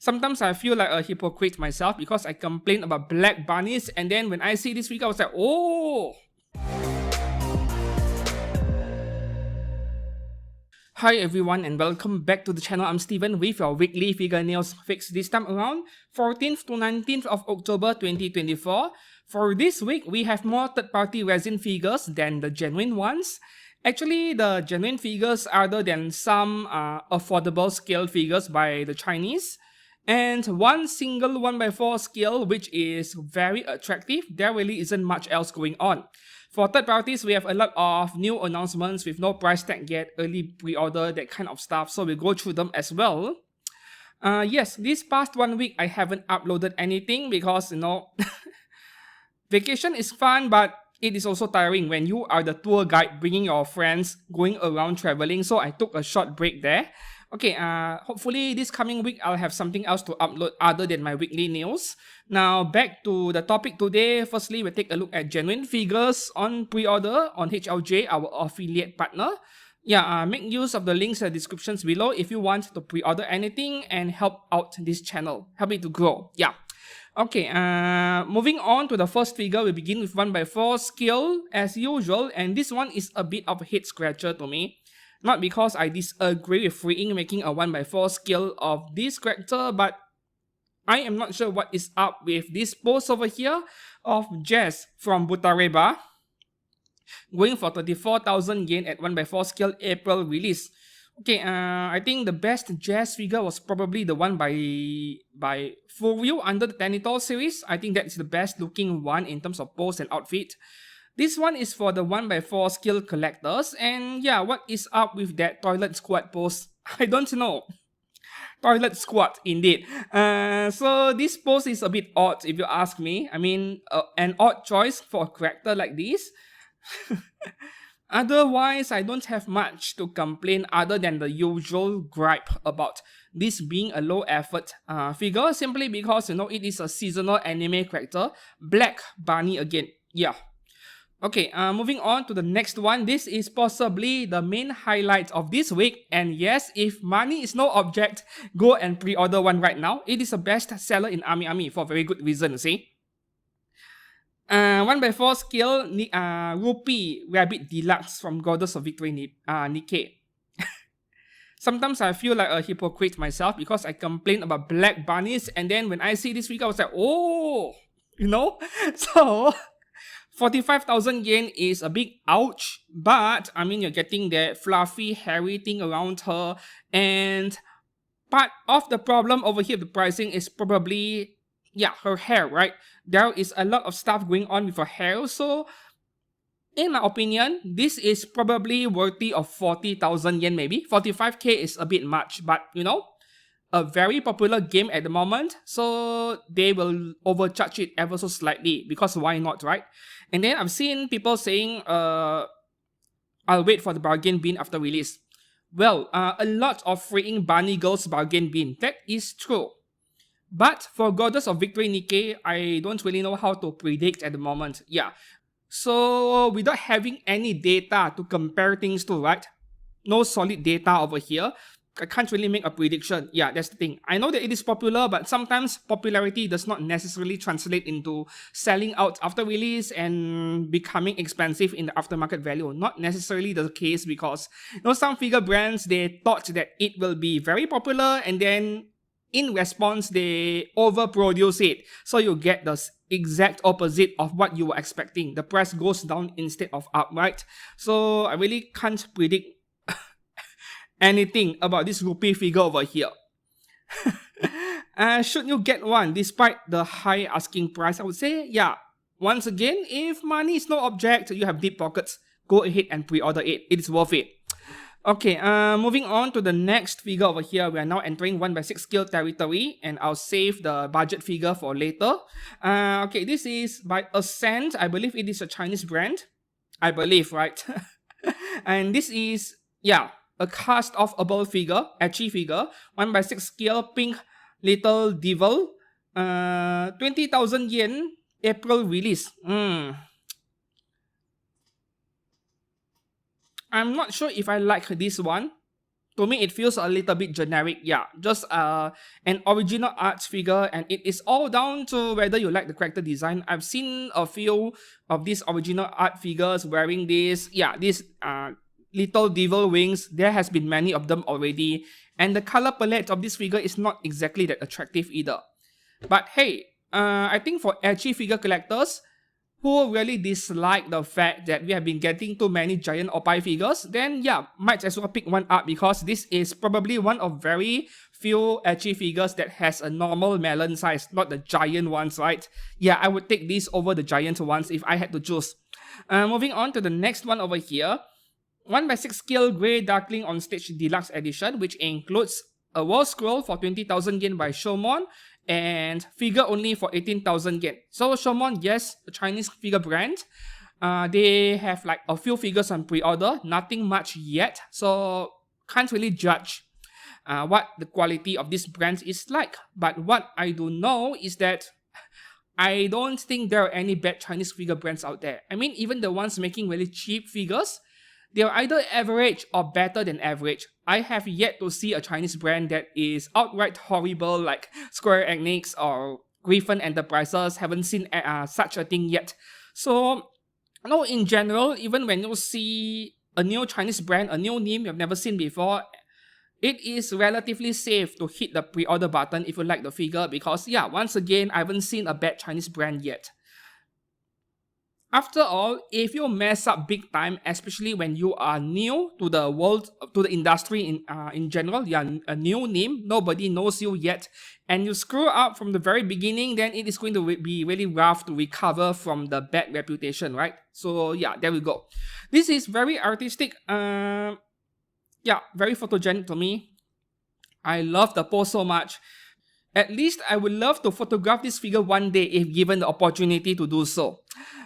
Sometimes I feel like a hypocrite myself because I complain about black bunnies, and then when I see this figure, I was like, oh! Hi everyone and welcome back to the channel. I'm Steven with your weekly figure news fix this time around 14th to 19th of October 2024. For this week, we have more third-party resin figures than the genuine ones. Actually, the genuine figures other than some affordable scale figures by the Chinese. And one single 1x4 scale which is very attractive. There really isn't much else going on. For third parties, we have a lot of new announcements with no price tag yet, early pre-order, that kind of stuff. So we'll go through them as well. Yes, this past 1 week, I haven't uploaded anything because, vacation is fun, but it is also tiring when you are the tour guide bringing your friends going around traveling. So I took a short break there. Okay, hopefully this coming week I'll have something else to upload other than my weekly news. Now back to the topic today. Firstly, we'll take a look at genuine figures on pre-order on HLJ, our affiliate partner. Yeah, make use of the links in the descriptions below if you want to pre-order anything and help out this channel. Help it to grow. Yeah. Okay, moving on to the first figure, we begin with 1x4 scale as usual, and this one is a bit of a head scratcher to me. Not because I disagree with Freeing making a 1x4 scale of this character, but I am not sure what is up with this pose over here of Geass from Butareba, going for 34,000 yen at 1x4 scale April release. Okay, I think the best Geass figure was probably the one by Furyu under the Tenitol series. I think that's the best looking one in terms of pose and outfit. This one is for the 1x4 skill collectors, and yeah, what is up with that toilet squat pose? I don't know. Toilet squat, indeed. So this pose is a bit odd if you ask me. I mean, an odd choice for a character like this. Otherwise, I don't have much to complain other than the usual gripe about this being a low effort figure, simply because, it is a seasonal anime character. Black bunny again. Yeah. Okay, moving on to the next one. This is possibly the main highlight of this week. And yes, if money is no object, go and pre-order one right now. It is a best seller in Ami for very good reason, see? 1x4 scale Rupee Rabbit Deluxe from Goddess of Victory Nikke. Sometimes I feel like a hypocrite myself because I complain about black bunnies, and then when I see this figure, I was like, oh, So 45,000 yen is a big ouch, but I mean, you're getting that fluffy, hairy thing around her, and part of the problem over here, the pricing is probably, yeah, her hair, right? There is a lot of stuff going on with her hair, so in my opinion, this is probably worthy of 40,000 yen maybe. 45k is a bit much, but a very popular game at the moment, so they will overcharge it ever so slightly, because why not, right? And then I've seen people saying, I'll wait for the bargain bin after release. Well, a lot of freeing bunny girls bargain bin. That is true. But for Goddess of Victory Nikke, I don't really know how to predict at the moment. Yeah. So without having any data to compare things to, right? No solid data over here. I can't really make a prediction. Yeah, that's the thing. I know that it is popular, but sometimes popularity does not necessarily translate into selling out after release and becoming expensive in the aftermarket value. Not necessarily the case, because some figure brands, they thought that it will be very popular, and then in response, they overproduce it. So you get the exact opposite of what you were expecting. The price goes down instead of up, right? So I really can't predict anything about this Rupee figure over here. Should you get one despite the high asking price? I would say, yeah. Once again, if money is no object, you have deep pockets, go ahead and pre-order it. It is worth it. Okay, moving on to the next figure over here. We are now entering 1x6 scale territory, and I'll save the budget figure for later. Okay, this is by Ascent. I believe it is a Chinese brand. I believe, right? And this is, yeah, a cast-offable figure, etchy figure, 1x6 scale, pink little devil, 20,000 yen, April release. I'm not sure if I like this one. to me it feels a little bit generic. Yeah, just an original art figure, and it is all down to whether you like the character design. I've seen a few of these original art figures wearing these little devil wings. There has been many of them already, and the color palette of this figure is not exactly that attractive either. But hey, I think for edgy figure collectors who really dislike the fact that we have been getting too many giant Oppai figures, then yeah, might as well pick one up, because this is probably one of very few edgy figures that has a normal melon size, not the giant ones, right? Yeah, I would take these over the giant ones if I had to choose. Moving on to the next one over here. 1/6 scale Grey Darkling on Stage Deluxe Edition, which includes a wall scroll for 20,000 yen by Shomon, and figure only for 18,000 yen. So Shomon, yes, a Chinese figure brand. They have like a few figures on pre-order, nothing much yet, so can't really judge what the quality of this brand is like. But what I do know is that I don't think there are any bad Chinese figure brands out there. I mean, even the ones making really cheap figures, they are either average or better than average. I have yet to see a Chinese brand that is outright horrible like Square Enix or Griffin Enterprises. Haven't seen such a thing yet. So, no, in general, even when you see a new Chinese brand, a new name you've never seen before, it is relatively safe to hit the pre-order button if you like the figure, because yeah, once again, I haven't seen a bad Chinese brand yet. After all, if you mess up big time, especially when you are new to the world, to the industry in general, you are a new name, nobody knows you yet, and you screw up from the very beginning, then it is going to be really rough to recover from the bad reputation, right? So yeah, there we go. This is very artistic, very photogenic to me. I love the pose so much. At least I would love to photograph this figure one day if given the opportunity to do so.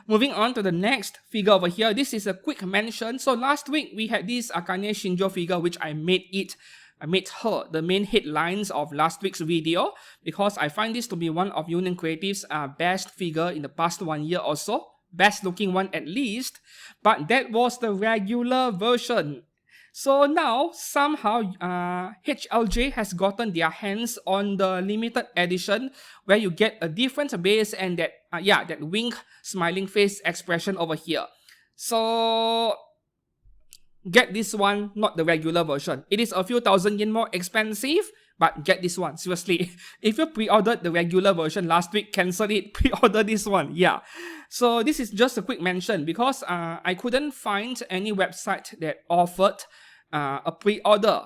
Moving on to the next figure over here. This is a quick mention. So last week we had this Akane Shinjo figure, which I made her the main headlines of last week's video, because I find this to be one of Union Creative's best figure in the past 1 year or so. Best looking one at least. But that was the regular version. So now, somehow, HLJ has gotten their hands on the limited edition, where you get a different base and that wink, smiling face expression over here. So, get this one, not the regular version. It is a few thousand yen more expensive, but get this one, seriously. If you pre-ordered the regular version last week, cancel it, pre-order this one, yeah. So this is just a quick mention, because I couldn't find any website that offered a pre-order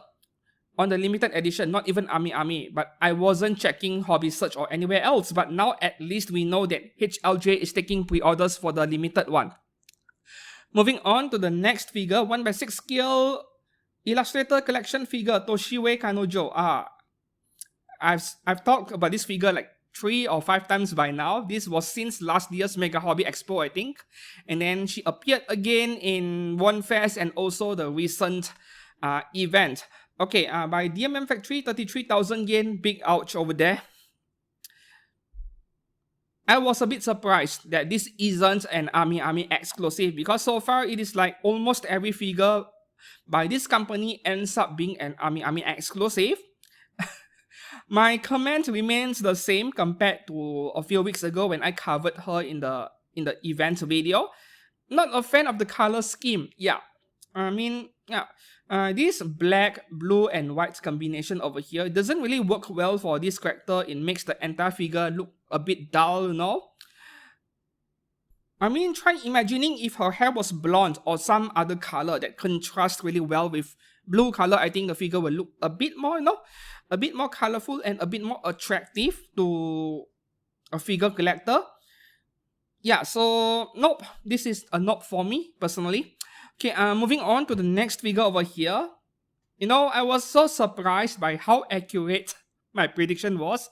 on the limited edition, not even Ami, but I wasn't checking Hobby Search or anywhere else, but now at least we know that HLJ is taking pre-orders for the limited one. Moving on to the next figure, 1/6 scale Illustrator Collection figure, Toshiwe Kanojo. I've talked about this figure like 3 or 5 times by now. This was since last year's Mega Hobby Expo, I think. And then she appeared again in One Fest and also the recent event. Okay, by DMM Factory, 33,000 yen, big ouch over there. I was a bit surprised that this isn't an Ami exclusive, because so far it is like almost every figure by this company ends up being an Ami exclusive. My comment remains the same compared to a few weeks ago when I covered her in the event video. Not a fan of the color scheme. Yeah, I mean, this black, blue, and white combination over here doesn't really work well for this character. It makes the entire figure look a bit dull, you know? I mean, try imagining if her hair was blonde or some other color that contrasts really well with blue color. I think the figure will look a bit more, a bit more colorful and a bit more attractive to a figure collector. Yeah, so nope, this is a nope for me personally. Okay, moving on to the next figure over here. You know, I was so surprised by how accurate my prediction was.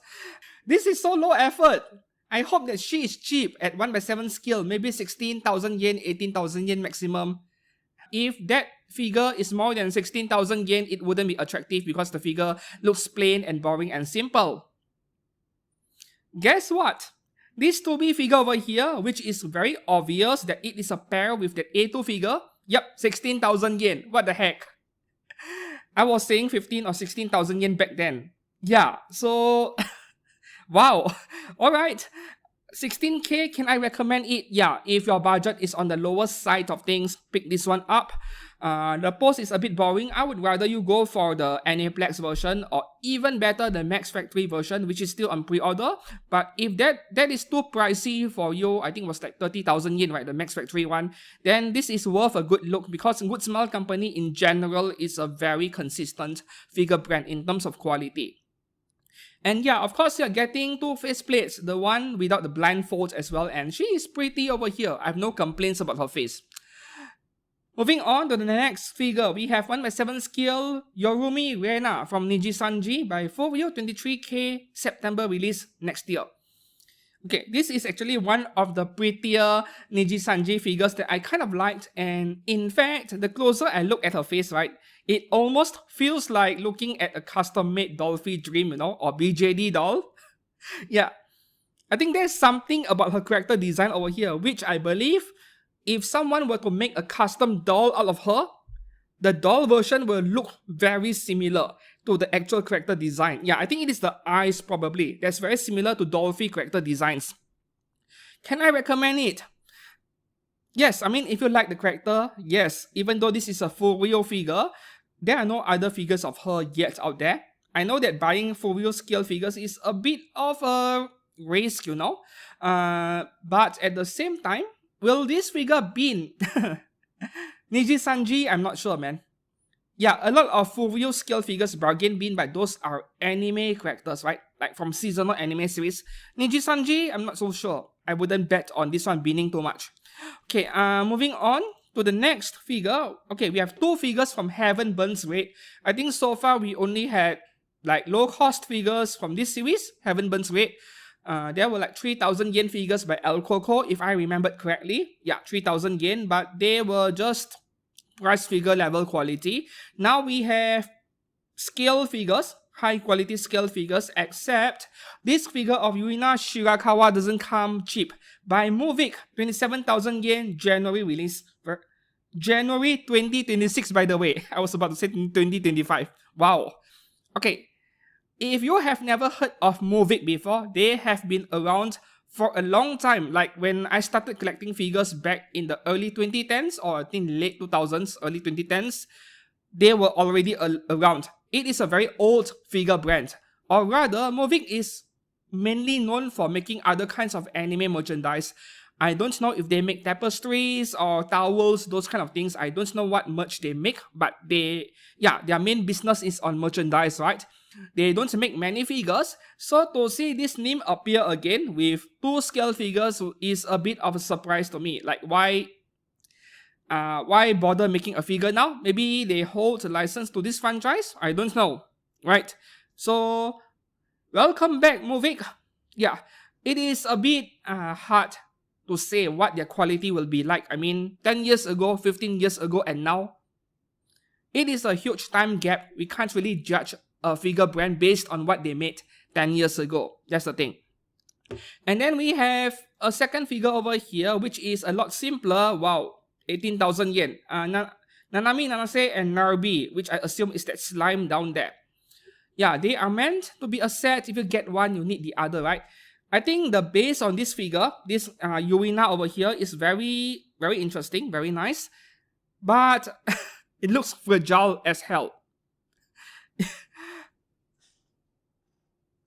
This is so low effort. I hope that she is cheap at 1/7 scale, maybe 16,000 yen, 18,000 yen maximum. If that figure is more than 16,000 yen, it wouldn't be attractive because the figure looks plain and boring and simple. Guess what? This 2B figure over here, which is very obvious that it is a pair with that A2 figure, yep, 16,000 yen. What the heck? I was saying 15 or 16,000 yen back then. Yeah, so wow. All right. 16k, can I recommend it? Yeah, if your budget is on the lower side of things, pick this one up. The post is a bit boring. I would rather you go for the Aniplex version, or even better, the Max Factory version, which is still on pre-order. But if that is too pricey for you, I think it was like 30,000 yen, right, the Max Factory one, then this is worth a good look, because Good Smile Company in general is a very consistent figure brand in terms of quality. And yeah, of course, you're getting two faceplates, the one without the blindfolds as well, and she is pretty over here. I have no complaints about her face. Moving on to the next figure, we have 1/7 scale Yorumi Rena from Niji Sanji by Fovio 23k September release next year. Okay, this is actually one of the prettier Niji Sanji figures that I kind of liked, and in fact, the closer I look at her face, right, it almost feels like looking at a custom-made Dolphy Dream, you know, or BJD doll. Yeah, I think there's something about her character design over here, which I believe if someone were to make a custom doll out of her, the doll version will look very similar to the actual character design. Yeah, I think it is the eyes probably. That's very similar to Dolphy character designs. Can I recommend it? Yes, I mean, if you like the character, yes. Even though this is a Furio figure, there are no other figures of her yet out there. I know that buying Furio scale figures is a bit of a risk, you know. But at the same time, will this figure be Niji Sanji? I'm not sure, man. Yeah, a lot of Furio scale figures bargain bin, but those are anime characters, right? Like from seasonal anime series. Niji Sanji, I'm not so sure. I wouldn't bet on this one binning too much. Okay, moving on to the next figure. Okay, we have two figures from Heaven Burns Red. I think so far we only had like low cost figures from this series, Heaven Burns Red. There were like 3,000 yen figures by El Coco, if I remembered correctly. Yeah, 3,000 yen, but they were just price figure level quality. Now we have scale figures, high quality scale figures, except this figure of Yuina Shirakawa doesn't come cheap. By Movic, 27,000 yen, January release. January 2026, by the way. I was about to say 2025. Wow. Okay. If you have never heard of Movic before, they have been around for a long time. Like when I started collecting figures back in the early 2010s, or I think late 2000s, early 2010s, they were already around. It is a very old figure brand. Or rather, Movic is mainly known for making other kinds of anime merchandise. I don't know if they make tapestries or towels, those kind of things. I don't know what merch they make, but their main business is on merchandise, right? They don't make many figures, so to see this name appear again with two scale figures is a bit of a surprise to me. Like, why bother making a figure now? Maybe they hold a license to this franchise? I don't know, right? So, welcome back, Movic. Yeah, it is a bit hard to say what their quality will be like. I mean, 10 years ago, 15 years ago, and now. It is a huge time gap. We can't really judge a figure brand based on what they made 10 years ago. That's the thing. And then we have a second figure over here, which is a lot simpler. Wow, 18,000 yen. Nanami, Nanase, and Narbi, which I assume is that slime down there. Yeah, they are meant to be a set. If you get one, you need the other, right? I think the base on this figure, this Yuina over here, is very, very interesting, very nice. But it looks fragile as hell.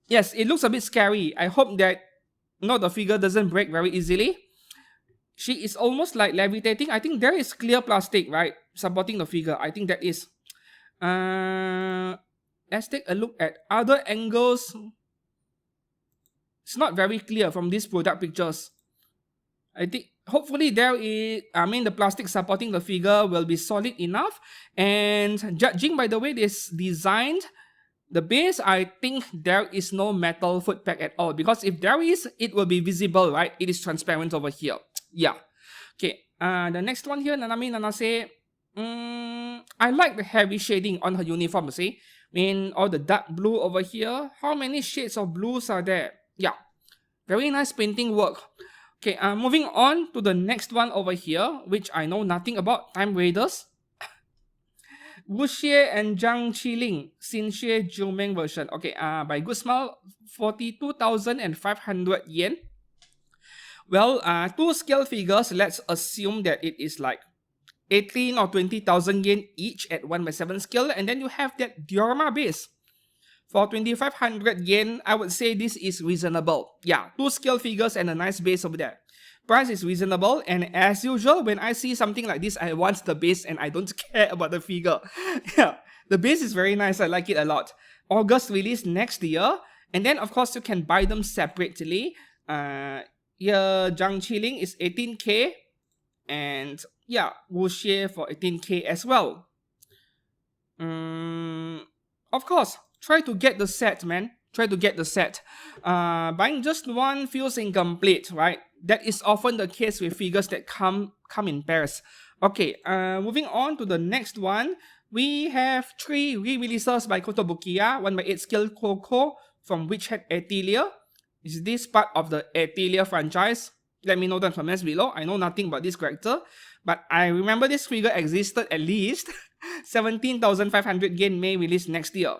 Yes, it looks a bit scary. I hope that the figure doesn't break very easily. She is almost like levitating. I think there is clear plastic, right, supporting the figure. I think that is. Let's take a look at other angles. It's not very clear from these product pictures. I think hopefully the plastic supporting the figure will be solid enough. And judging by the way this designed, the base, I think there is no metal foot peg at all. Because if there is, it will be visible, right? It is transparent over here. Yeah. Okay. The next one here, Nanami Nanase. I like the heavy shading on her uniform, see? I mean, all the dark blue over here. How many shades of blues are there? Yeah. Very nice painting work. Okay, moving on to the next one over here, which I know nothing about, Time Raiders. Wuxie and Zhang Qiling, Xinxue Jumeng version. Okay, by Good Smile, 42,500 yen. Well, two scale figures, let's assume that it is like 18 or 20,000 yen each at 1/7 scale, and then you have that diorama base. For 2,500 yen, I would say this is reasonable. Yeah, two scale figures and a nice base over there. Price is reasonable, and as usual, when I see something like this, I want the base and I don't care about the figure. Yeah, the base is very nice, I like it a lot. August release next year, and then of course you can buy them separately. Here, Zhang Qiling is 18k, and yeah, Wuxie for 18k as well. Of course, try to get the set, man. Try to get the set. Buying just one feels incomplete, right? That is often the case with figures that come in pairs. Okay, moving on to the next one. We have 3 re-releases by Kotobukiya, 1/8 scale Coco from Witch Hat Atelier. Is this part of the Atelier franchise? Let me know down in the comments below. I know nothing about this character, but I remember this figure existed at least. 17,500 yen may release next year.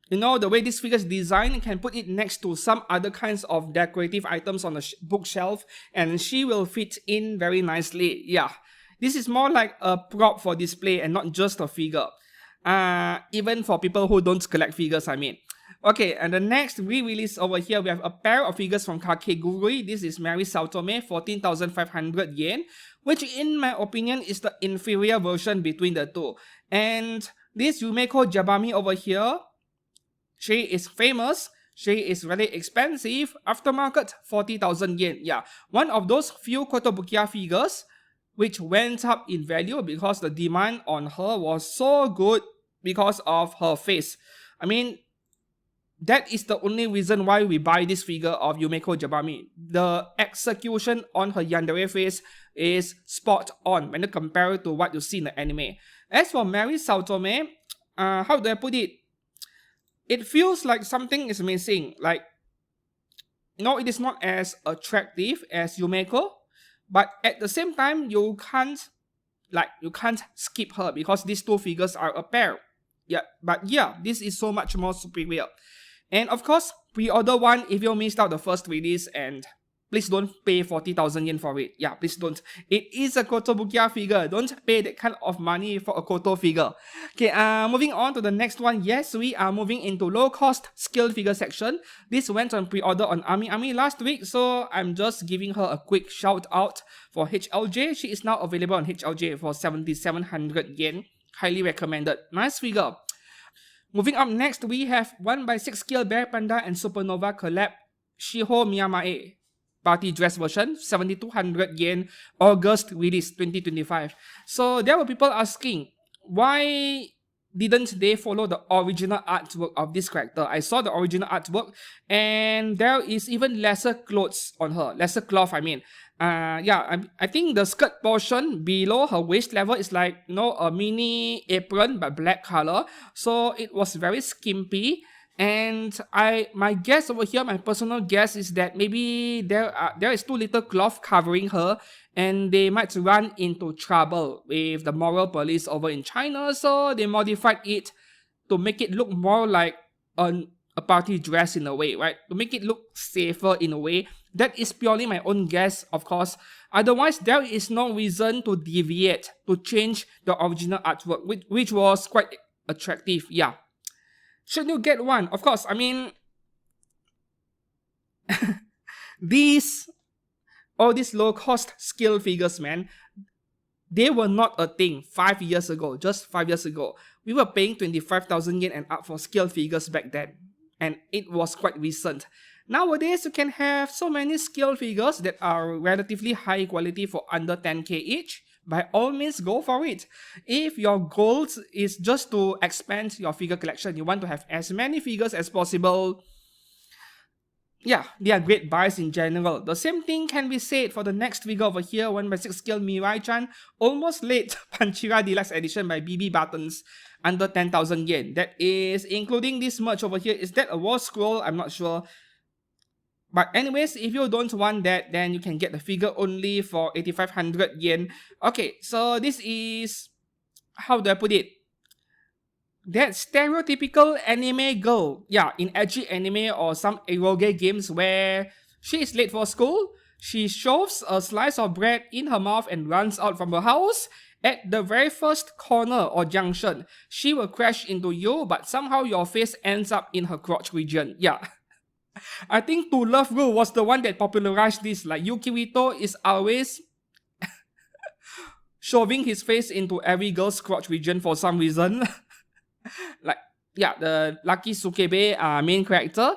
You know, the way this figure is designed, you can put it next to some other kinds of decorative items on the bookshelf, and she will fit in very nicely. Yeah, this is more like a prop for display and not just a figure. Even for people who don't collect figures, I mean. Okay, and the next re-release over here, we have a pair of figures from Kakegurui. This is Mary Saotome, 14,500 yen, which in my opinion is the inferior version between the two. And this Yumeko Jabami over here, she is famous, she is really expensive, aftermarket 40,000 yen. Yeah, one of those few Kotobukiya figures which went up in value because the demand on her was so good because of her face. I mean, that is the only reason why we buy this figure of Yumeko Jabami. The execution on her yandere face is spot on when you compare it to what you see in the anime. As for Mary Saotome, how do I put it? It feels like something is missing. Like, no, it is not as attractive as Yumeko, but at the same time, you can't skip her because these two figures are a pair. Yeah, but yeah, this is so much more superior. And of course, pre-order one if you missed out the first release, and please don't pay 40,000 yen for it. Yeah, please don't. It is a Kotobukiya figure. Don't pay that kind of money for a Koto figure. Okay, moving on to the next one. Yes, we are moving into low-cost scale figure section. This went on pre-order on Ami last week, so I'm just giving her a quick shout out for HLJ. She is now available on HLJ for 7,700 yen. Highly recommended. Nice figure. Moving up next, we have 1/6 scale Bear Panda and Supernova collab Shiho Miyamae. Party dress version, 7,200 yen, August release 2025. So there were people asking, why didn't they follow the original artwork of this character? I saw the original artwork, and there is even lesser clothes on her. Lesser cloth, I mean. Yeah, I think the skirt portion below her waist level is like, you know, a mini apron but black color. So it was very skimpy. And my guess over here, my personal guess is that maybe there is too little cloth covering her, and they might run into trouble with the moral police over in China, so they modified it to make it look more like a party dress in a way, right? To make it look safer in a way. That is purely my own guess, of course. Otherwise, there is no reason to deviate, to change the original artwork, which was quite attractive, yeah. Should you get one? Of course, I mean, all these low-cost scale figures, man, they were not a thing 5 years ago, just 5 years ago. We were paying 25,000 yen and up for scale figures back then, and it was quite recent. Nowadays, you can have so many scale figures that are relatively high quality for under 10k each. By all means, go for it. If your goal is just to expand your figure collection, you want to have as many figures as possible, yeah, they are great buys in general. The same thing can be said for the next figure over here, 1/6 scale Mirai-chan, almost late Panchira Deluxe Edition by BB Buttons, under 10,000 yen. That is including this merch over here. Is that a wall scroll? I'm not sure. But anyways, if you don't want that, then you can get the figure only for 8,500 yen. Okay, so this is, how do I put it? that stereotypical anime girl. Yeah, in edgy anime or some eroge games where she is late for school, she shoves a slice of bread in her mouth and runs out from her house. At the very first corner or junction, she will crash into you, but somehow your face ends up in her crotch region. Yeah. I think To Love Ru was the one that popularized this. Like, Yukirito is always shoving his face into every girl's crotch region for some reason. Like, yeah, the Lucky Sukebe main character.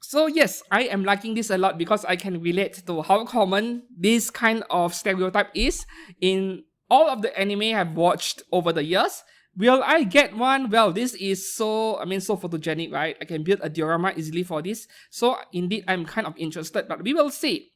So yes, I am liking this a lot because I can relate to how common this kind of stereotype is in all of the anime I've watched over the years. Will I get one? Well, this is so photogenic, right? I can build a diorama easily for this. So indeed, I'm kind of interested, but we will see.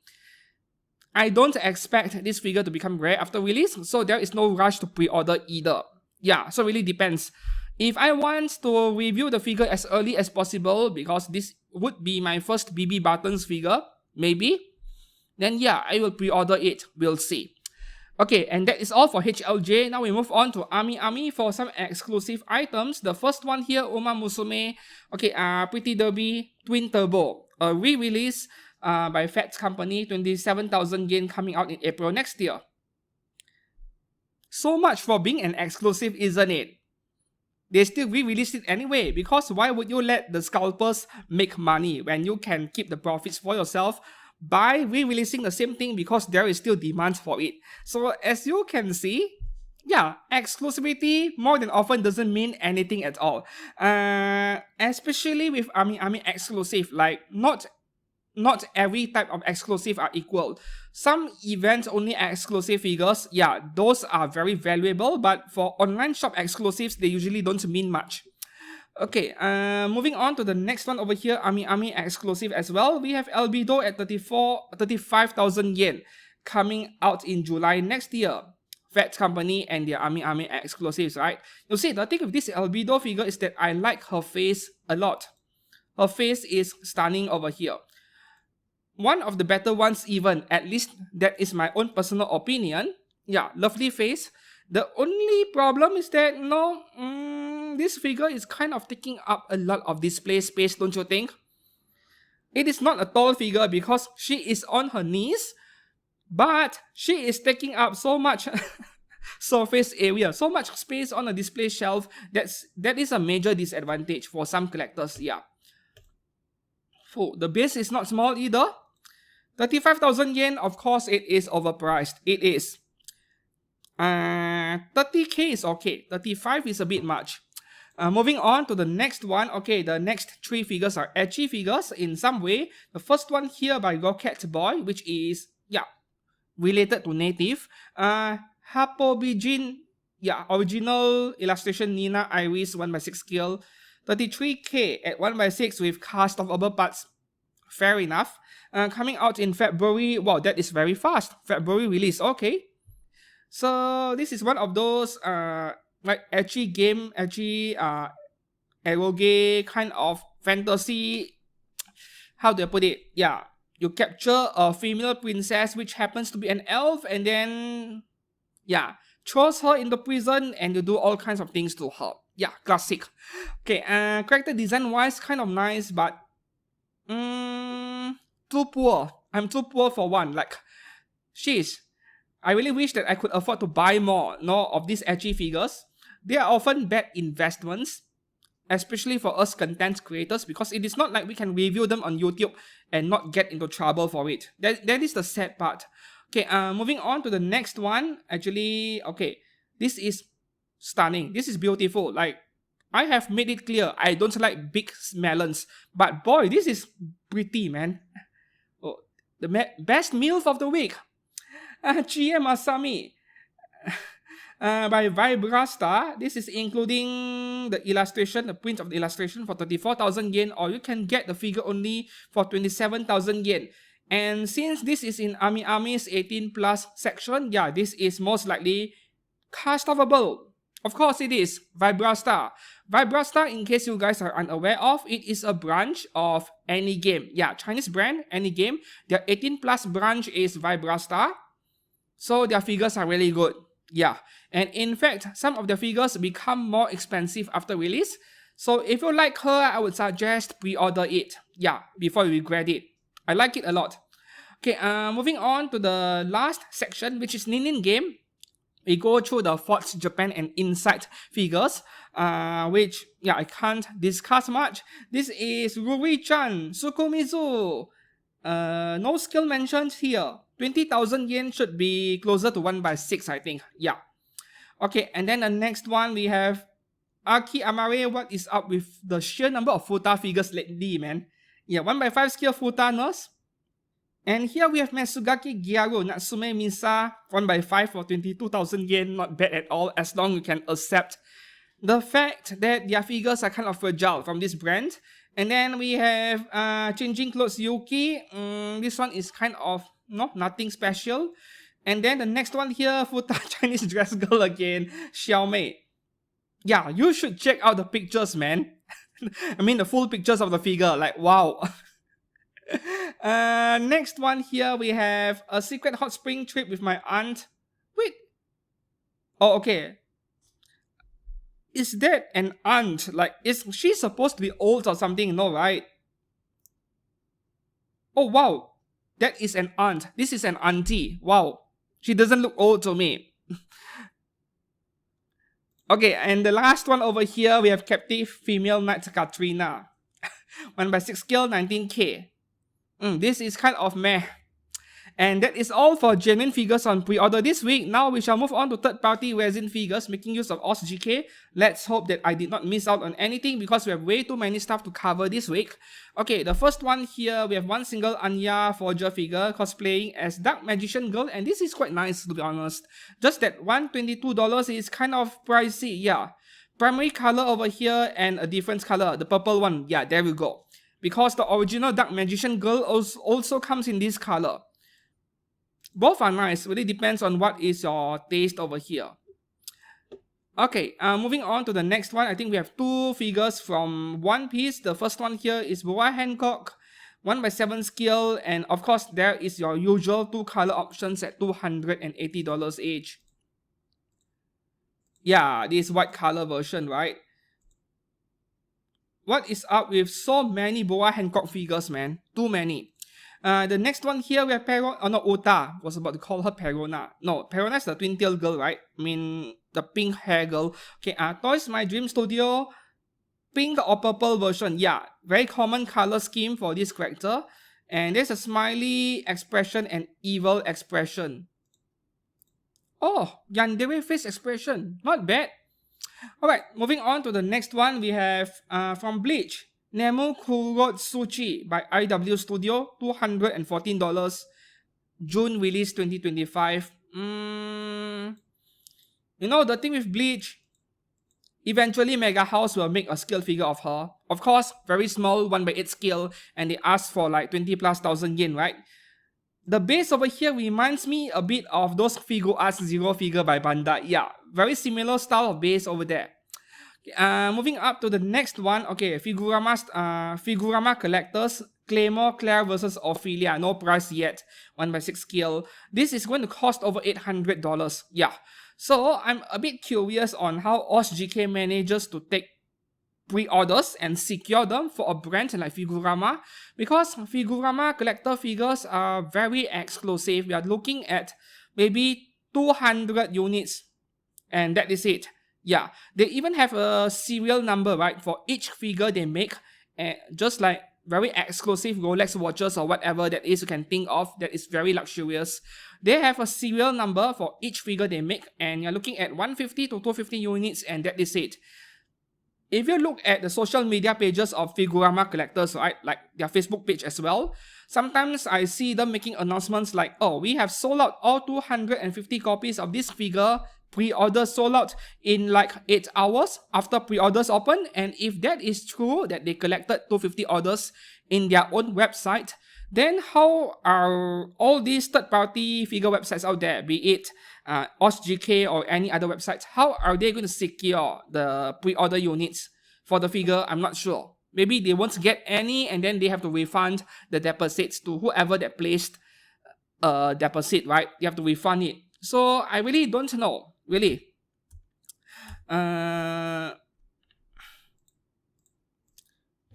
I don't expect this figure to become rare after release, so there is no rush to pre-order either. Yeah, so it really depends. If I want to review the figure as early as possible, because this would be my first BB Buttons figure, maybe, then yeah, I will pre-order it. We'll see. Okay, and that is all for HLJ. Now we move on to Ami for some exclusive items. The first one here, Uma Musume. Okay, Pretty Derby Twin Turbo. A re-release by Fats Company, 27,000 yen, coming out in April next year. So much for being an exclusive, isn't it? They still re-released it anyway, because why would you let the scalpers make money when you can keep the profits for yourself by re-releasing the same thing, because there is still demand for it. So as you can see, yeah, exclusivity more than often doesn't mean anything at all. Especially with Ami exclusive, like not every type of exclusive are equal. Some event-only exclusive figures, yeah, those are very valuable, but for online shop exclusives, they usually don't mean much. Okay, moving on to the next one over here, Ami exclusive as well. We have Albedo at 35,000 yen, coming out in July next year. Fat Company and their Ami exclusives, right? You see, the thing with this Albedo figure is that I like her face a lot. Her face is stunning over here. One of the better ones even, at least that is my own personal opinion. Yeah, lovely face. The only problem is that, this figure is kind of taking up a lot of display space, don't you think? It is not a tall figure because she is on her knees, but she is taking up so much surface area, so much space on a display shelf. That is a major disadvantage for some collectors, yeah. Oh, the base is not small either. 35,000 yen, of course, it is overpriced. It is. 30k is okay. 35 is a bit much. Moving on to the next one. Okay, the next three figures are edgy figures in some way. The first one here by Rocket Boy, which is, yeah, related to native. Hapobijin, yeah, original illustration Nina Iris 1x6 scale. 33k at 1x6 with cast of upperparts. Fair enough. Coming out in February. Wow, that is very fast. February release. Okay. So this is one of those like edgy game, edgy eroge kind of fantasy. How do I put it? Yeah, you capture a female princess which happens to be an elf, and then yeah, throws her into prison, and you do all kinds of things to her. Yeah, classic. Okay, character design wise, kind of nice, but too poor. I'm too poor for one. Like, sheesh. I really wish that I could afford to buy more of these edgy figures. They are often bad investments, especially for us content creators, because it is not like we can review them on YouTube and not get into trouble for it. That is the sad part. Okay, moving on to the next one. Actually, okay, this is stunning. This is beautiful. Like, I have made it clear I don't like big melons, but boy, this is pretty, man. Oh, the best MILF of the week. GM Asami by Vibrasta. This is including the illustration, the print of the illustration for 34,000 yen, or you can get the figure only for 27,000 yen. And since this is in Ami's 18 plus section, yeah, this is most likely cast-offable. Of course it is. Vibrasta. Vibrasta, in case you guys are unaware of, it is a branch of Any Game. Yeah, Chinese brand, Any Game. Their 18 plus branch is Vibrasta. So their figures are really good. Yeah, and in fact, some of the figures become more expensive after release. So if you like her, I would suggest pre-order it. Yeah, before you regret it. I like it a lot. Okay, moving on to the last section, which is Nin game. We go through the Forts Japan and Insight figures, which, yeah, I can't discuss much. This is Ruri-chan, Sukumizu. No skill mentioned here. 20,000 yen should be closer to 1/6, I think. Yeah. Okay, and then the next one we have Aki Amare. What is up with the sheer number of Futa figures lately, man? Yeah, 1/5 skill Futa nurse. And here we have Mesugaki Gyaru Natsume Misa 1/5 for 22,000 yen. Not bad at all, as long as you can accept the fact that their figures are kind of fragile from this brand. And then we have Changing Clothes Yuki. This one is kind of nothing special. And then the next one here, Futa Chinese dress girl again, Xiaomei. Yeah, you should check out the pictures, man. I mean the full pictures of the figure. Like, wow. Next one here, we have a secret hot spring trip with my aunt. Wait. Oh, okay. Is that an aunt? Like, is she supposed to be old or something? No, right? Oh, wow. That is an aunt. This is an auntie. Wow. She doesn't look old to me. Okay, and the last one over here, we have Captive Female Knight Katrina. 1/6 skill, 19k. This is kind of meh. And that is all for genuine figures on pre-order this week. Now we shall move on to third-party resin figures making use of OSGK. Let's hope that I did not miss out on anything because we have way too many stuff to cover this week. Okay, the first one here, we have one single Anya Forger figure cosplaying as Dark Magician Girl, and this is quite nice, to be honest. Just that $122 is kind of pricey, yeah. Primary color over here and a different color, the purple one. Yeah, there we go. Because the original Dark Magician Girl also comes in this color. Both are nice, really depends on what is your taste over here. Okay, moving on to the next one. I think we have two figures from One Piece. The first one here is Boa Hancock, 1/7 skill, and of course there is your usual two color options at $280 each. Yeah, this white color version, right? What is up with so many Boa Hancock figures, man? Too many. The next one here, we have Ota. Was about to call her Perona. No, Perona is the twin tail girl, right? I mean, the pink hair girl. Okay, Toys My Dream Studio, pink or purple version. Yeah, very common color scheme for this character. And there's a smiley expression and evil expression. Oh, yandere face expression. Not bad. Alright, moving on to the next one, we have from Bleach. Nemu Kurotsuchi by IW Studio, $214, June release 2025. You know, the thing with Bleach, eventually Mega House will make a scale figure of her. Of course, very small, 1/8 scale, and they ask for like 20,000+ yen, right? The base over here reminds me a bit of those Figure Arts Zero figure by Bandai. Yeah, very similar style of base over there. Moving up to the next one. Okay, Figurama Collectors, Claymore Claire versus Ophelia. No price yet. 1/6 scale. This is going to cost over $800. Yeah. So I'm a bit curious on how OSGK manages to take pre-orders and secure them for a brand like Figurama, because Figurama collector figures are very exclusive. We are looking at maybe 200 units, and that is it. Yeah, they even have a serial number, right, for each figure they make, just like very exclusive Rolex watches or whatever that is you can think of that is very luxurious. They have a serial number for each figure they make, and you're looking at 150 to 250 units, and that is it. If you look at the social media pages of Figurama collectors, right, like their Facebook page as well, sometimes I see them making announcements like, oh, we have sold out all 250 copies of this figure. Pre-order sold out in like 8 hours after pre-orders open. And if that is true, that they collected 250 orders in their own website, then how are all these third-party figure websites out there, be it OSGK or any other websites, how are they going to secure the pre-order units for the figure? I'm not sure. Maybe they won't get any, and then they have to refund the deposits to whoever that placed a deposit, right? You have to refund it. So I really don't know. really.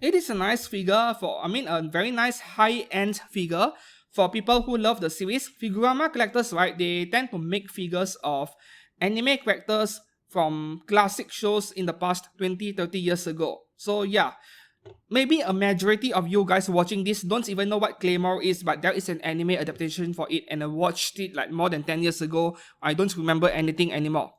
It is a nice figure a very nice high-end figure for people who love the series. Figurama collectors, right, they tend to make figures of anime characters from classic shows in the past 20-30 years ago. So yeah, maybe a majority of you guys watching this don't even know what Claymore is, but there is an anime adaptation for it and I watched it like more than 10 years ago. I don't remember anything anymore.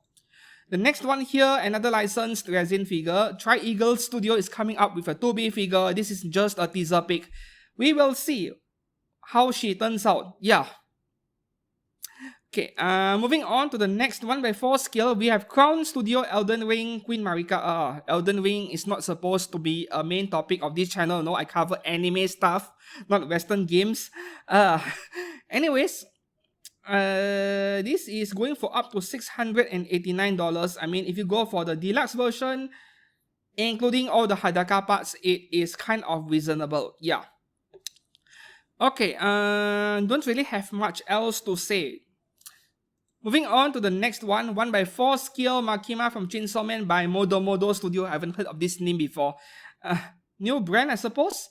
The next one here, another licensed resin figure. Tri-Eagle Studio is coming up with a 2B figure. This is just a teaser pic. We will see how she turns out. Yeah. Okay, moving on to the next 1x4 scale, we have Crown Studio Elden Ring Queen Marika. Elden Ring is not supposed to be a main topic of this channel. No, I cover anime stuff, not Western games. Anyways, this is going for up to $689. I mean, if you go for the deluxe version, including all the Hadaka parts, it is kind of reasonable. Yeah. Okay, don't really have much else to say. Moving on to the next one, 1x4 scale Makima from Chainsaw Man by Modo Studio. I haven't heard of this name before. New brand, I suppose.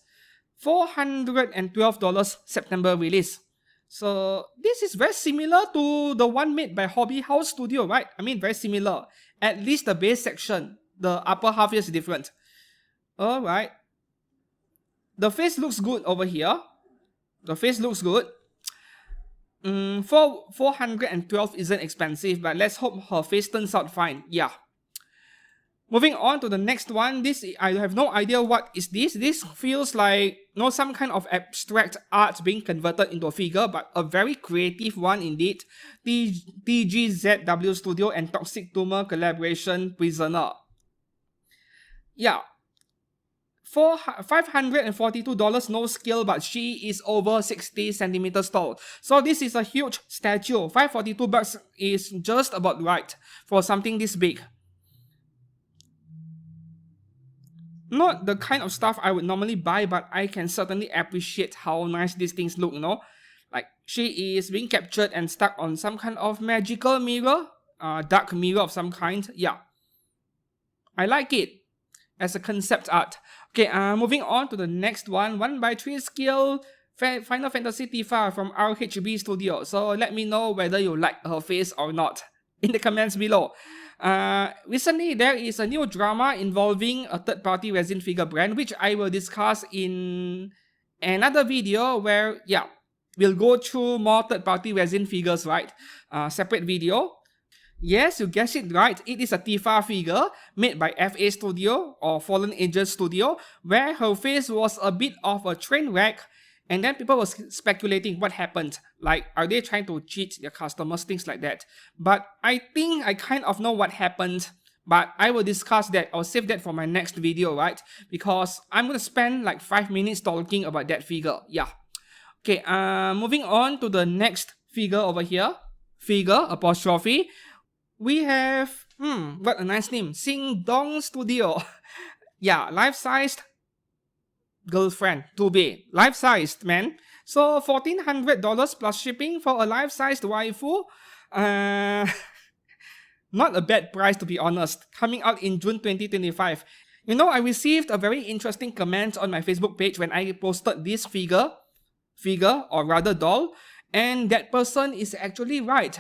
$412 September release. So this is very similar to the one made by Hobby House Studio, right? I mean, very similar. At least the base section, the upper half is different. Alright. The face looks good over here. The face looks good. 412 isn't expensive, but let's hope her face turns out fine. Yeah. Moving on to the next one. This, I have no idea what is this. This feels like some kind of abstract art being converted into a figure, but a very creative one indeed. TGZW Studio and Toxic Tumor collaboration Prisoner. Yeah. For $542 no scale, but she is over 60 centimeters tall. So this is a huge statue. $542 is just about right for something this big. Not the kind of stuff I would normally buy, but I can certainly appreciate how nice these things look, Like, she is being captured and stuck on some kind of magical mirror, dark mirror of some kind. Yeah. I like it as a concept art. Okay, moving on to the next one, 1x3 scale Final Fantasy Tifa from RHB Studio. So let me know whether you like her face or not in the comments below. Recently, there is a new drama involving a third-party resin figure brand, which I will discuss in another video where, yeah, we'll go through more third-party resin figures, right? Separate video. Yes, you guessed it right. It is a Tifa figure made by FA Studio or Fallen Angels Studio, where her face was a bit of a train wreck, and then people were speculating what happened. Like, are they trying to cheat their customers, things like that. But I think I kind of know what happened, but I will discuss that. I'll save that for my next video, right? Because I'm going to spend like 5 minutes talking about that figure. Yeah. Okay, moving on to the next figure over here. Figure, apostrophe. We have, what a nice name, Sing Dong Studio. Yeah, life-sized girlfriend, 2B. Life-sized, man. So, $1,400 plus shipping for a life-sized waifu. Not a bad price, to be honest. Coming out in June 2025. I received a very interesting comment on my Facebook page when I posted this figure, or rather doll, and that person is actually right.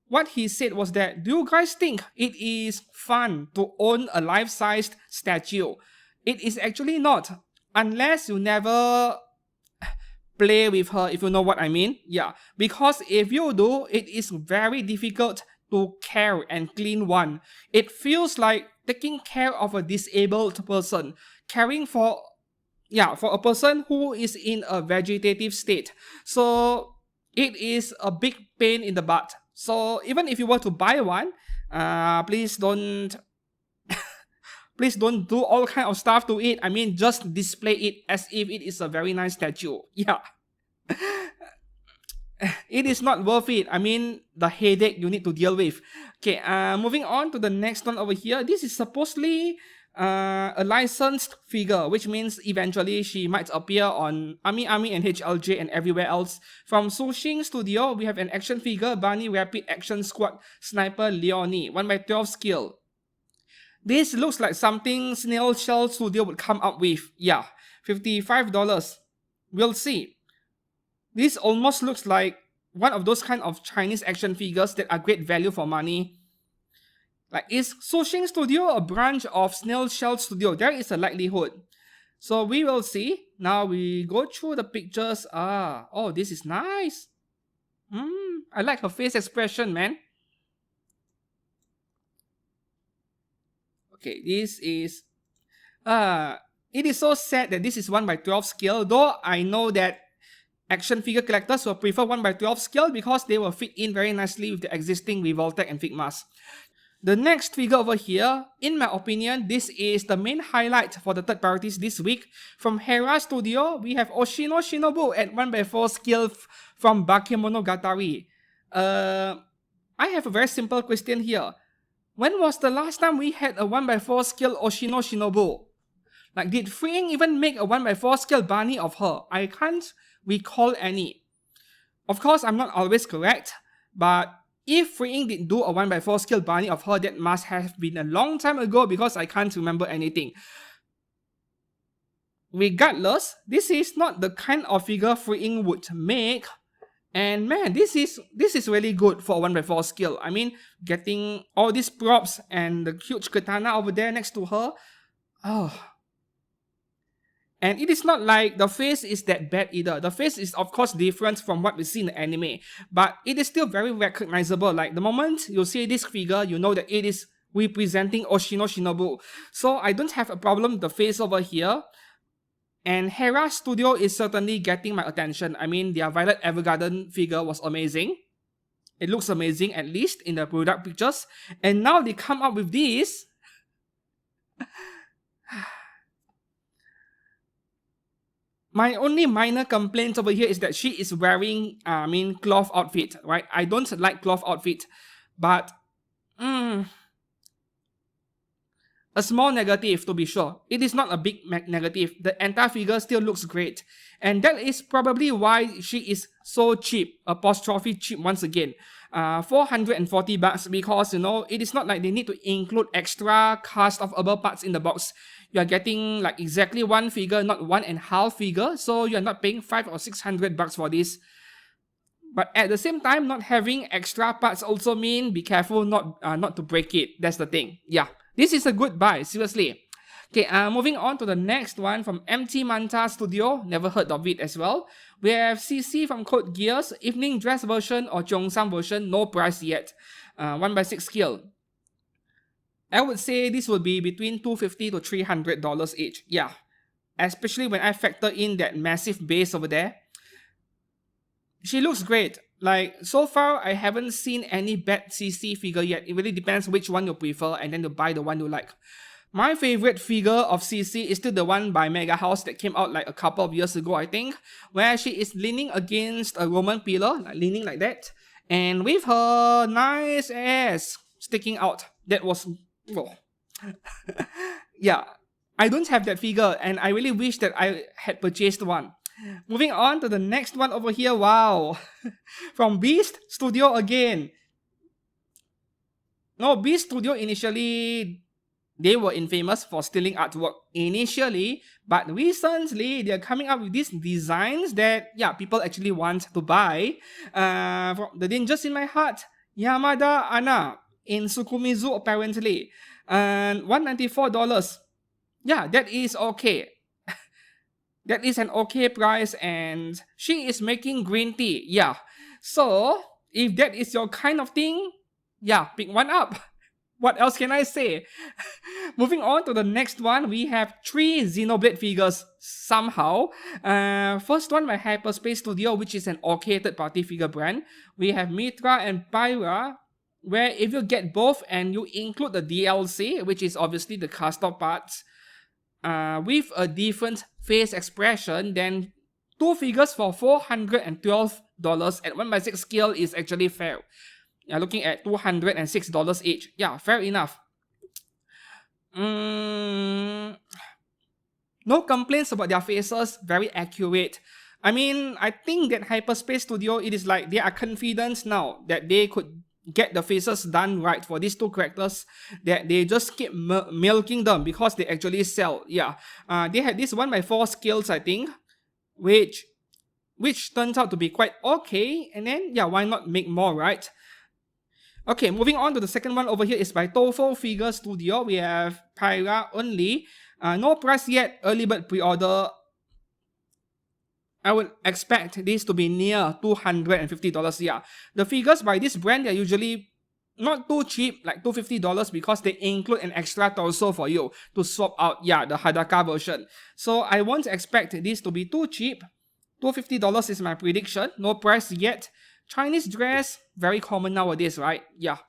What he said was that, do you guys think it is fun to own a life-sized statue? It is actually not, unless you never play with her, if you know what I mean. Yeah, because if you do, it is very difficult to care and clean one. It feels like taking care of a disabled person, caring for a person who is in a vegetative state. So it is a big pain in the butt. So even if you were to buy one, please don't do all kind of stuff to it. I mean, just display it as if it is a very nice statue. Yeah. It is not worth it. I mean, the headache you need to deal with. Okay, moving on to the next one over here. This is supposedly a licensed figure, which means eventually she might appear on Ami and HLJ and everywhere else. From Sushin Studio, we have an action figure, Bunny Rapid Action Squad Sniper Leonie, 1x12 skill. This looks like something Snail Shell Studio would come up with. Yeah, $55. We'll see. This almost looks like one of those kind of Chinese action figures that are great value for money. Like, is Sushin Studio a branch of Snail Shell Studio? There is a likelihood. So we will see. Now we go through the pictures. Oh, this is nice. I like her face expression, man. Okay, this is... it is so sad that this is 1x12 scale, though I know that action figure collectors will prefer 1x12 scale because they will fit in very nicely with the existing Revoltech and Figmas. The next figure over here, in my opinion, this is the main highlight for the third priorities this week. From Hera Studio, we have Oshino Shinobu at 1x4 scale from Bakemonogatari. I have a very simple question here. When was the last time we had a 1x4 scale Oshino Shinobu? Like, did Freeing even make a 1x4 scale bunny of her? I can't recall any. Of course, I'm not always correct, but if Freeing did do a 1x4 scale bunny of her, that must have been a long time ago because I can't remember anything. Regardless, this is not the kind of figure Freeing would make. And man, this is really good for a 1x4 scale. I mean, getting all these props and the huge katana over there next to her. Oh. And it is not like the face is that bad either. The face is of course different from what we see in the anime, but it is still very recognizable. Like, the moment you see this figure, you know that it is representing Oshino Shinobu. So I don't have a problem with the face over here. And Hera Studio is certainly getting my attention. I mean, their Violet Evergarden figure was amazing. It looks amazing, at least in the product pictures. And now they come up with this. My only minor complaint over here is that she is wearing, cloth outfit, right? I don't like cloth outfit, but a small negative to be sure. It is not a big negative. The entire figure still looks great. And that is probably why she is so cheap, apostrophe cheap once again. $440 because, it is not like they need to include extra cast of other parts in the box. You are getting like exactly one figure, not 1.5 figure, so you are not paying $500 or $600 for this. But at the same time, not having extra parts also mean be careful not to break it. That's the thing. Yeah, this is a good buy, seriously. Okay, moving on to the next one from MT Manta Studio. Never heard of it as well. We have CC from Code Geass, evening dress version or Cheongsam version, no price yet. 1x6 scale. I would say this will be between $250 to $300 each. Yeah, especially when I factor in that massive base over there. She looks great. Like, so far, I haven't seen any bad CC figure yet. It really depends which one you prefer and then you buy the one you like. My favorite figure of CC is still the one by Mega House that came out like a couple of years ago, I think, where she is leaning against a Roman pillar, like leaning like that, and with her nice ass sticking out. That was... Oh. Yeah, I don't have that figure and I really wish that I had purchased one. Moving on to the next one over here. Wow. From Beast Studio again. No, Beast Studio initially, they were infamous for stealing artwork initially, but recently they're coming up with these designs that, yeah, people actually want to buy. From the Dangers in My Heart, Yamada Anna in Sukumizu apparently, and $194. Yeah, that is okay. That is an okay price, and she is making green tea. Yeah, so if that is your kind of thing, yeah, pick one up. What else can I say? Moving on to the next one, we have 3 Xenoblade figures somehow. First one by Hyperspace Studio, which is an okay third-party figure brand. We have Mitra and Pyra, where if you get both and you include the DLC, which is obviously the cast-off parts, with a different face expression, then 2 figures for $412 at 1x6 scale is actually fair. You're looking at $206 each. Yeah, fair enough. Mm, no complaints about their faces, very accurate. I mean, I think that Hyperspace Studio, it is like they are confident now that they could get the faces done right for these two characters, that they just keep milking them because they actually sell. Yeah, they had this 1x4 skills, I think, which turns out to be quite okay. And then, yeah, why not make more, right? Okay, moving on to the second one over here is by Tofo Figure Studio. We have Pyra only. No price yet, early bird pre-order. I would expect this to be near $250. Yeah, the figures by this brand, they're usually not too cheap, like $250, because they include an extra torso for you to swap out, yeah, the Hadaka version. So I won't expect this to be too cheap. $250 is my prediction. No price yet. Chinese dress, very common nowadays, right? Yeah.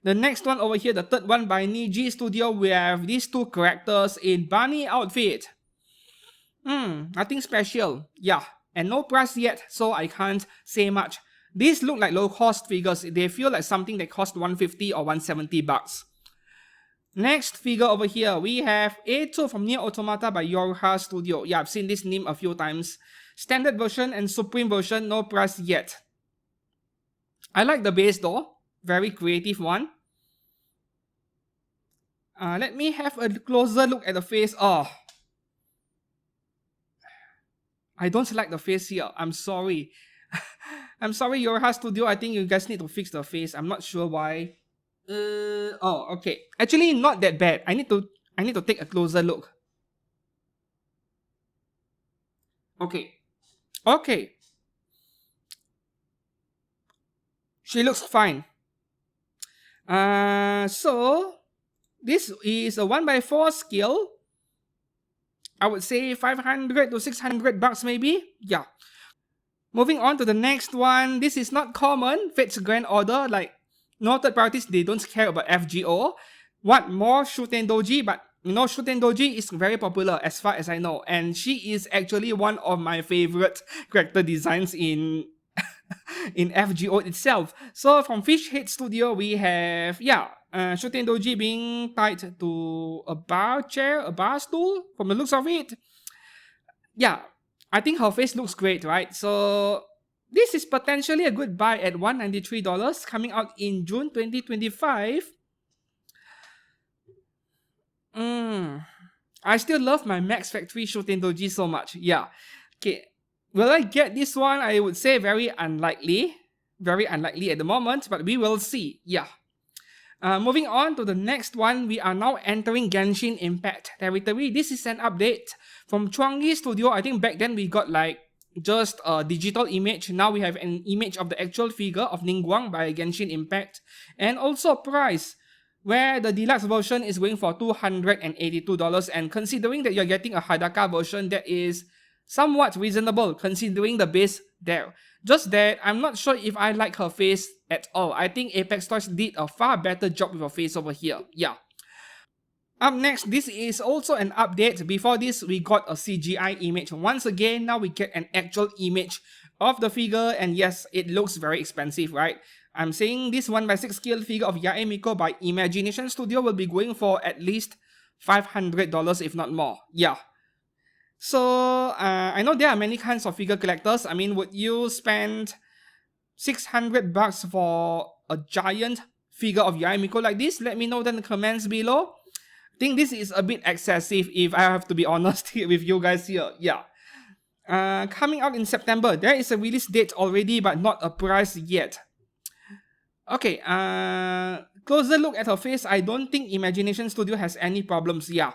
The next one over here, the third one by Niji Studio, we have these two characters in bunny outfit. Nothing special. Yeah, and no price yet, so I can't say much. These look like low-cost figures. They feel like something that cost $150 or $170. Next figure over here, we have A2 from Nier Automata by Yorha Studio. Yeah, I've seen this name a few times. Standard version and Supreme version, no price yet. I like the base though. Very creative one. Let me have a closer look at the face. Oh, I don't like the face here. I'm sorry. I'm sorry, Yorha Studio. I think you guys need to fix the face. I'm not sure why. Oh, okay. Actually, not that bad. I need to take a closer look. Okay. Okay. She looks fine. So this is a 1x4 skill. I would say $500 to $600 maybe. Yeah. Moving on to the next one. This is not common. Fate's Grand Order. Like, no third parties, they don't care about FGO. What more? Shuten Doji, but you know, Shuten Doji is very popular as far as I know. And she is actually one of my favorite character designs in in FGO itself. So from Fishhead Studio, we have, yeah, Shuten Doji being tied to a bar chair, a bar stool, from the looks of it. Yeah, I think her face looks great, right? So this is potentially a good buy at $193, coming out in June 2025. I still love my Max Factory Shuten Doji so much. Yeah. Okay. Will I get this one? I would say very unlikely. Very unlikely at the moment, but we will see. Yeah. Moving on to the next one, we are now entering Genshin Impact territory. This is an update from Chwangi Studio. I think back then we got like just a digital image. Now we have an image of the actual figure of Ningguang by Genshin Impact. And also a price, where the deluxe version is going for $282. And considering that you're getting a Hadaka version, that is somewhat reasonable considering the base there. Just that, I'm not sure if I like her face at all. I think Apex Toys did a far better job with her face over here. Yeah. Up next, this is also an update. Before this, we got a CGI image. Once again, now we get an actual image of the figure. And yes, it looks very expensive, right? I'm saying this 1x6 scale figure of Yae Miko by Imagination Studio will be going for at least $500, if not more. Yeah. So, I know there are many kinds of figure collectors. I mean, would you spend $600 for a giant figure of Yae Miko like this? Let me know in the comments below. I think this is a bit excessive if I have to be honest with you guys here. Yeah. Coming out in September. There is a release date already, but not a price yet. Okay, closer look at her face. I don't think Imagination Studio has any problems. Yeah.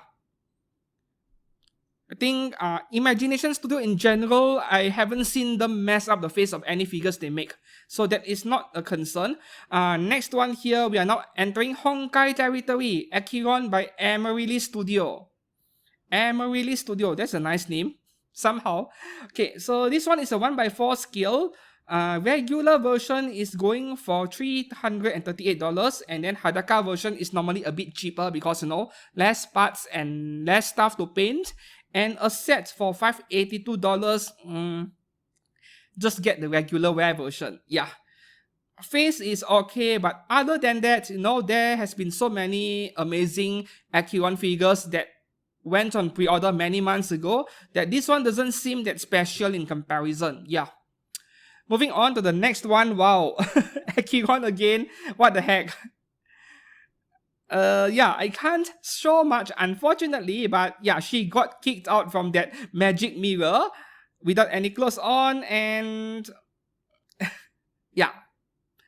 I think Imagination Studio in general, I haven't seen them mess up the face of any figures they make. So that is not a concern. Next one here, we are now entering Honkai territory. Acheron by Amaryllis Studio. Amaryllis Studio, that's a nice name. Somehow. Okay, so this one is a 1x4 scale. Regular version is going for $338, and then Hadaka version is normally a bit cheaper because, you know, less parts and less stuff to paint. And a set for $582, just get the regular wear version. Yeah. face is okay, but other than that, there has been so many amazing Acheron figures that went on pre-order many months ago that this one doesn't seem that special in comparison. Yeah. Moving on to the next one. Wow. Acheron again. What the heck? Yeah, I can't show much unfortunately, but yeah, she got kicked out from that magic mirror without any clothes on, and yeah,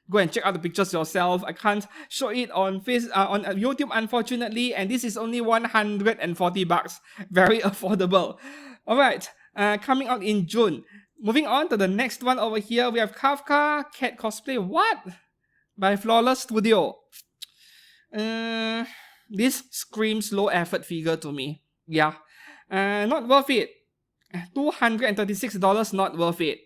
go and check out the pictures yourself. I can't show it on YouTube unfortunately, and this is only $140. Very affordable. Alright, coming out in June. Moving on to the next one over here, we have Kafka Cat Cosplay. What? By Flawless Studio. This screams low effort figure to me. Yeah. Not worth it. $236, not worth it.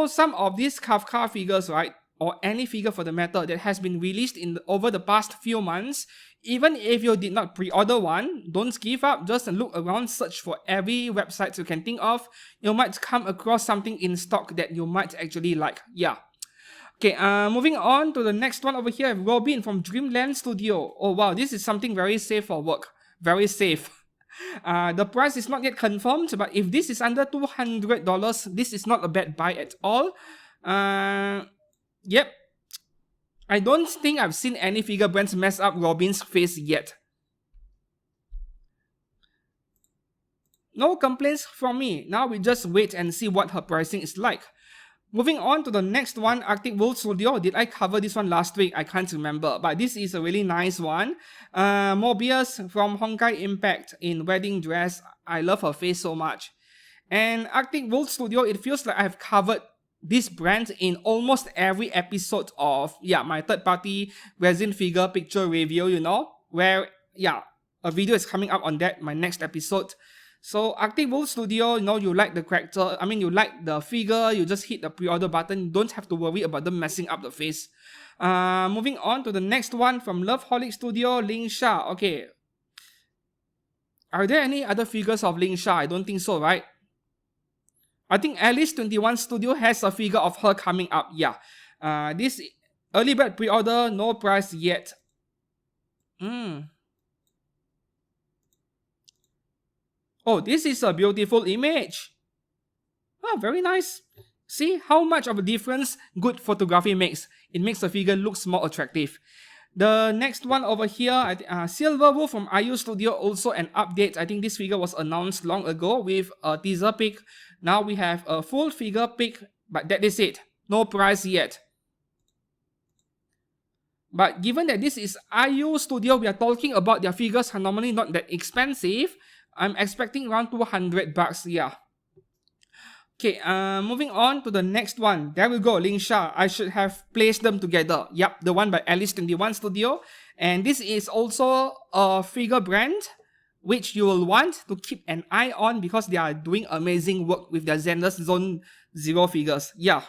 Some of these Kafka figures, right, or any figure for the matter that has been released over the past few months, even if you did not pre-order one, don't give up, just look around, search for every website you can think of. You might come across something in stock that you might actually like. Yeah. Okay, moving on to the next one over here, Robin from Dreamland Studio. Oh wow, this is something very safe for work. Very safe. The price is not yet confirmed, but if this is under $200, this is not a bad buy at all. Yep. I don't think I've seen any figure brands mess up Robin's face yet. No complaints from me. Now we just wait and see what her pricing is like. Moving on to the next one, Arctic Wolf Studio. Did I cover this one last week? I can't remember, but this is a really nice one. Mobius from Honkai Impact in wedding dress. I love her face so much. And Arctic Wolf Studio, it feels like I've covered this brand in almost every episode of, my third-party resin figure picture review, where, a video is coming up on that, my next episode. So Arctic Wolf Studio, you like the character, you like the figure, you just hit the pre-order button, you don't have to worry about them messing up the face. Moving on to the next one from Loveholic Studio, Ling Sha. Okay. Are there any other figures of Ling Sha? I don't think so, right? I think Alice 21 Studio has a figure of her coming up, yeah. This early bird pre-order, no price yet. Oh, this is a beautiful image. Oh, very nice. See how much of a difference good photography makes. It makes the figure looks more attractive. The next one over here, Silver Wolf from IU Studio, also an update. I think this figure was announced long ago with a teaser pic. Now we have a full figure pic, but that is it. No price yet. But given that this is IU Studio, we are talking about their figures are normally not that expensive. I'm expecting around $200, yeah. Okay, moving on to the next one. There we go, Ling Sha. I should have placed them together. Yep, the one by Alice 21 Studio. And this is also a figure brand which you will want to keep an eye on because they are doing amazing work with their Zenless Zone Zero figures. Yeah.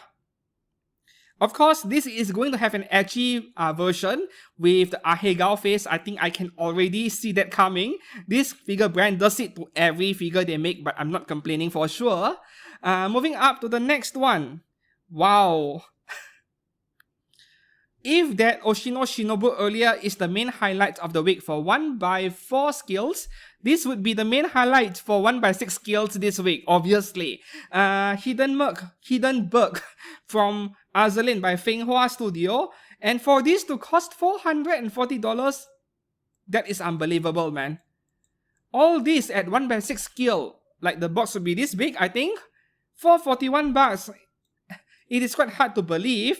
Of course, this is going to have an edgy version with the Ahegao face. I think I can already see that coming. This figure brand does it to every figure they make, but I'm not complaining for sure. Moving up to the next one. Wow. If that Oshino Shinobu earlier is the main highlight of the week for 1x4 skills, this would be the main highlight for 1x6 skills this week, obviously. Hidden Berg from Azur Lane by Feng Hua Studio. And for this to cost $440, that is unbelievable, man. All this at 1x6 skill, like the box would be this big, I think. $441. It is quite hard to believe.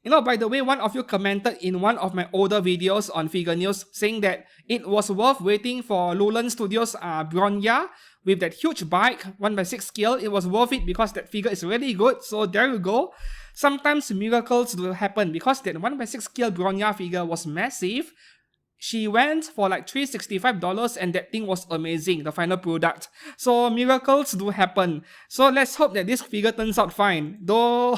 By the way, one of you commented in one of my older videos on Figure News saying that it was worth waiting for Lulan Studios' Bronya with that huge bike, 1x6 scale. It was worth it because that figure is really good. So there you go. Sometimes miracles will happen because that 1x6 scale Bronya figure was massive. She went for like $365 and that thing was amazing, the final product. So miracles do happen. So let's hope that this figure turns out fine. Though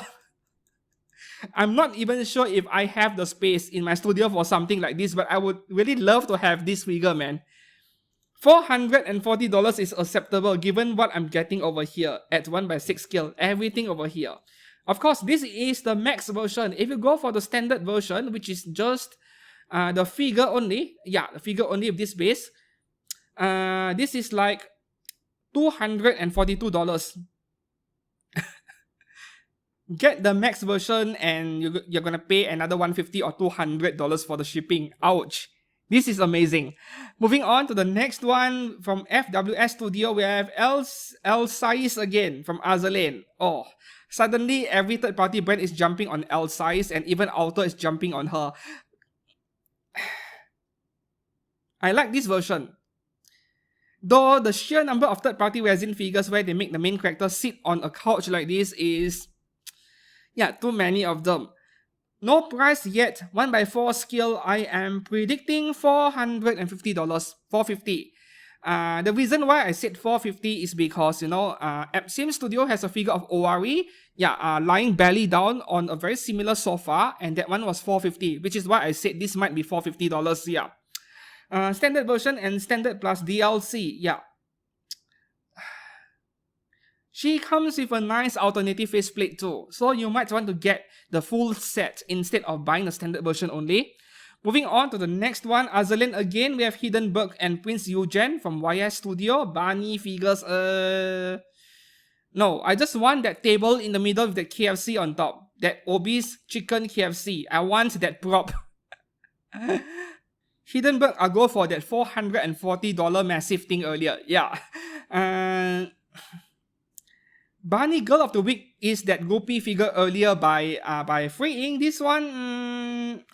I'm not even sure if I have the space in my studio for something like this, but I would really love to have this figure, man. $440 is acceptable given what I'm getting over here at 1/6 scale, everything over here. Of course, this is the max version. If you go for the standard version, which is just the figure only, the figure only of this base, this is like $242. Get the max version and you're gonna pay another $150 or $200 for the shipping. Ouch. This is amazing. Moving on to the next one from FWS Studio, we have Size again from Azur Lane. Oh, suddenly every third-party brand is jumping on Size and even Alter is jumping on her. I like this version. Though the sheer number of third-party resin figures where they make the main character sit on a couch like this is, too many of them. No price yet. 1/4 scale, I am predicting $450. $450. The reason why I said $450 is because, Sim Studio has a figure of Owari, lying belly down on a very similar sofa, and that one was $450, which is why I said this might be $450, standard version and standard plus DLC, She comes with a nice alternative faceplate too, so you might want to get the full set instead of buying the standard version only. Moving on to the next one, Azur Lane again, we have Hindenburg and Prince Eugen from YS Studio. Barney figures, no, I just want that table in the middle with the KFC on top. That obese chicken KFC. I want that prop. Hindenburg, I'll go for that $440 massive thing earlier. Barney Girl of the Week is that Rupee figure earlier by freeing. This one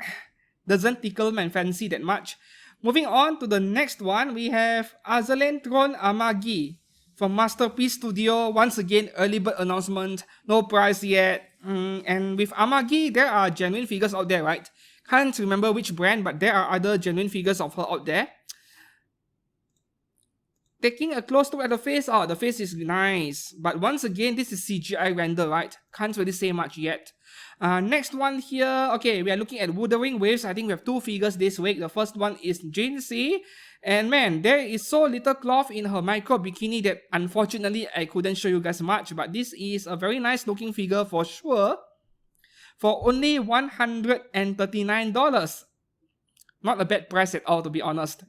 doesn't tickle my fancy that much. Moving on to the next one, we have Azur Lane Throne Amagi from Masterpiece Studio. Once again, early bird announcement, no price yet. And with Amagi, there are genuine figures out there, right? Can't remember which brand, but there are other genuine figures of her out there. Taking a close look at the face, the face is nice. But once again, this is CGI render, right? Can't really say much yet. Next one here, okay, we are looking at Wuthering Waves. I think we have two figures this week. The first one is Jinxie. And man, there is so little cloth in her micro bikini that unfortunately I couldn't show you guys much. But this is a very nice looking figure for sure. For only $139. Not a bad price at all, to be honest.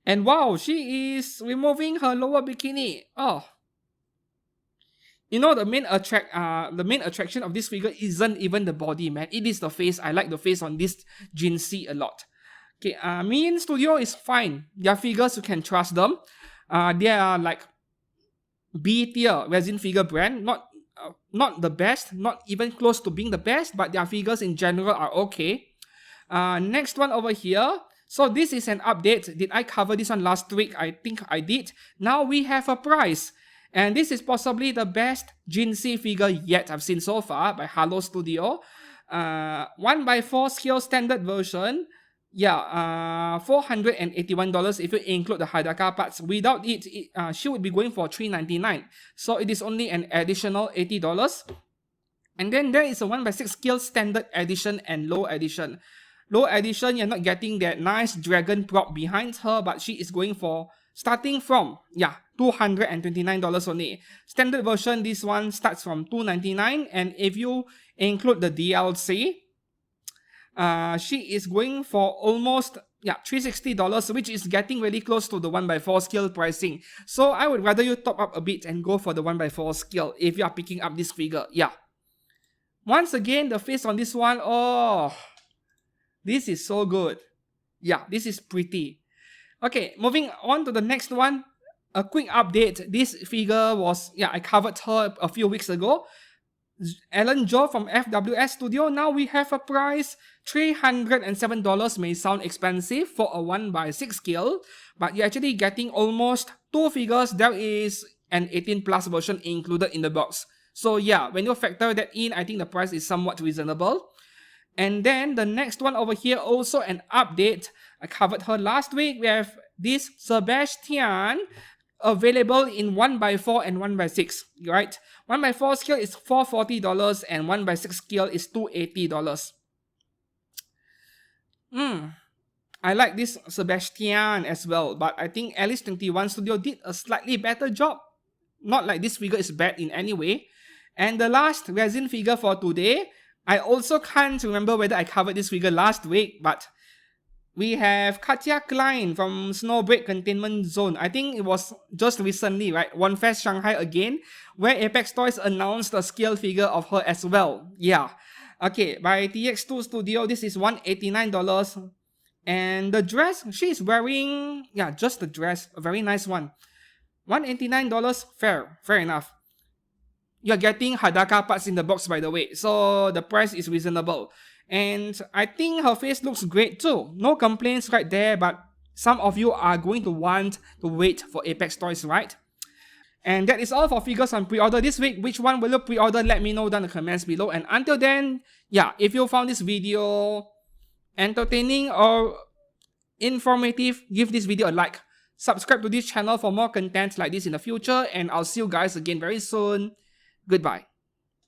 And wow, she is removing her lower bikini. The main attraction of this figure isn't even the body, man. It is the face. I like the face on this Jinxie a lot. Okay, Mean Studio is fine. Their figures, you can trust them. They are like B tier resin figure brand. Not the best, not even close to being the best, but their figures in general are okay. Next one over here. So this is an update. Did I cover this one last week? I think I did. Now we have a price. And this is possibly the best Jinxie figure yet I've seen so far by Halo Studio. 1/4 scale standard version. $481 if you include the Hadaka parts. Without it, she would be going for $399. So it is only an additional $80. And then there is a 1/6 scale standard edition and low edition. Low edition, you're not getting that nice dragon prop behind her, but she is going for, starting from, $229 only. Standard version, this one starts from $299, and if you include the DLC, she is going for almost, $360, which is getting really close to the 1/4 scale pricing. So I would rather you top up a bit and go for the 1/4 scale if you are picking up this figure, Once again, the face on this one, this is so good. This is pretty. Okay, moving on to the next one. A quick update. This figure was, I covered her a few weeks ago. Ellen Jo from FWS Studio. Now we have a price. $307 may sound expensive for a 1/6 scale, but you're actually getting almost two figures. There is an 18 plus version included in the box. So when you factor that in, I think the price is somewhat reasonable. And then the next one over here, also an update. I covered her last week. We have this Sebastian available in 1/4 and 1/6, right? 1/4 scale is $440 and 1/6 scale is $280. I I like this Sebastian as well, but I think Alice 21 Studio did a slightly better job. Not like this figure is bad in any way. And the last resin figure for today, I also can't remember whether I covered this figure last week, but we have Katja Klein from Snowbreak Containment Zone. I think it was just recently, right? One Fest Shanghai again, where Apex Toys announced a scale figure of her as well. Yeah. Okay, by TX2 Studio, this is $189. And the dress, she is wearing, yeah, just the dress, a very nice one. $189, fair enough. You're getting Hadaka parts in the box, by the way, so the price is reasonable. And I think her face looks great too. No complaints right there, but some of you are going to want to wait for Apex Toys, right? And that is all for figures on pre-order this week. Which one will you pre-order? Let me know down in the comments below. And until then, yeah, if you found this video entertaining or informative, give this video a like. Subscribe to this channel for more content like this in the future. And I'll see you guys again very soon. Goodbye.